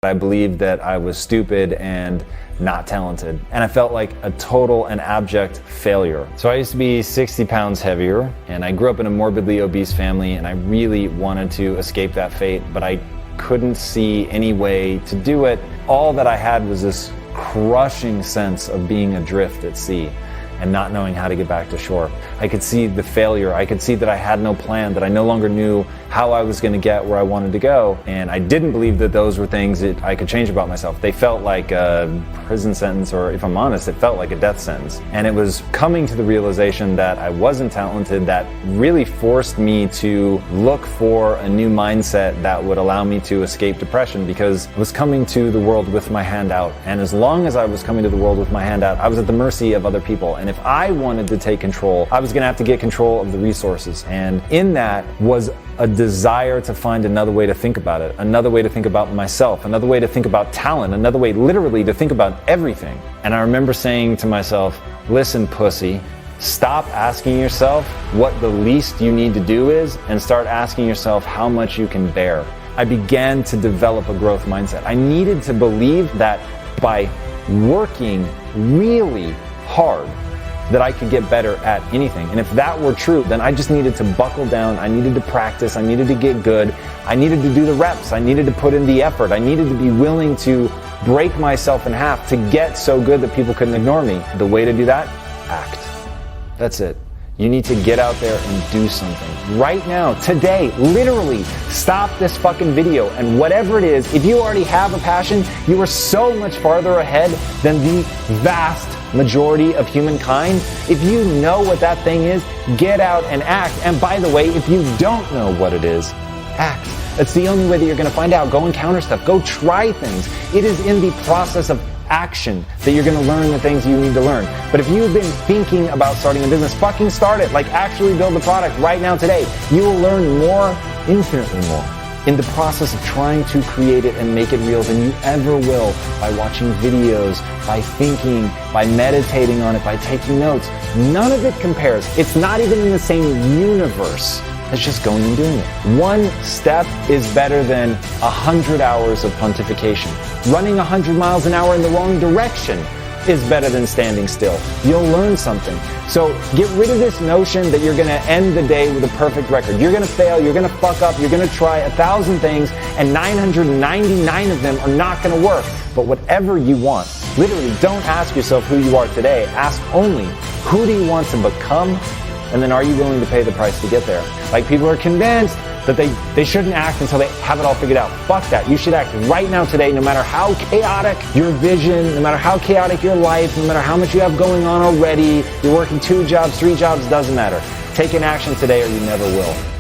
I believed that I was stupid and not talented. And I felt like a total and abject failure. So I used to be 60 pounds heavier, and I grew up in a morbidly obese family, and I really wanted to escape that fate, but I couldn't see any way to do it. All that I had was this crushing sense of being adrift at sea and not knowing how to get back to shore. I could see the failure. I could see that I had no plan, that I no longer knew how I was going to get where I wanted to go. And I didn't believe that those were things that I could change about myself. They felt like a prison sentence, or if I'm honest, it felt like a death sentence. And it was coming to the realization that I wasn't talented that really forced me to look for a new mindset that would allow me to escape depression, because I was coming to the world with my hand out. And as long as I was coming to the world with my hand out, I was at the mercy of other people. And if I wanted to take control, I was going to have to get control of the resources. And in that was a desire to find another way to think about it, another way to think about myself, another way to think about talent, another way literally to think about everything. And I remember saying to myself, listen, pussy, stop asking yourself what the least you need to do is, and start asking yourself how much you can bear. I began to develop a growth mindset. I needed to believe that by working really hard, that I could get better at anything. And if that were true, then I just needed to buckle down. I needed to practice. I needed to get good. I needed to do the reps. I needed to put in the effort. I needed to be willing to break myself in half to get so good that people couldn't ignore me. The way to do that? Act. That's it. You need to get out there and do something. Right now, today, literally, stop this fucking video, and whatever it is, if you already have a passion, you are so much farther ahead than the vast majority of humankind. If you know what that thing is, get out and act. And by the way, if you don't know what it is, act. That's the only way that you're going to find out. Go encounter stuff. Go try things. It is in the process of action that you're going to learn the things you need to learn. But if you've been thinking about starting a business, fucking start it. Like, actually build the product right now today. You will learn more, infinitely more, in the process of trying to create it and make it real than you ever will by watching videos, by thinking, by meditating on it, by taking notes. None of it compares. It's not even in the same universe as just going and doing it. One step is better than 100 hours of pontification. Running 100 miles an hour in the wrong direction is better than standing still. You'll learn something. So get rid of this notion that you're going to end the day with a perfect record. You're going to fail, you're going to fuck up, you're going to try 1,000 things, and 999 of them are not going to work. But whatever you want, literally don't ask yourself who you are today. Ask only, who do you want to become? And then are you willing to pay the price to get there? Like, people are convinced that they shouldn't act until they have it all figured out. Fuck that. You should act right now today, no matter how chaotic your vision, no matter how chaotic your life, no matter how much you have going on already. You're working 2 jobs, 3 jobs, doesn't matter. Take an action today or you never will.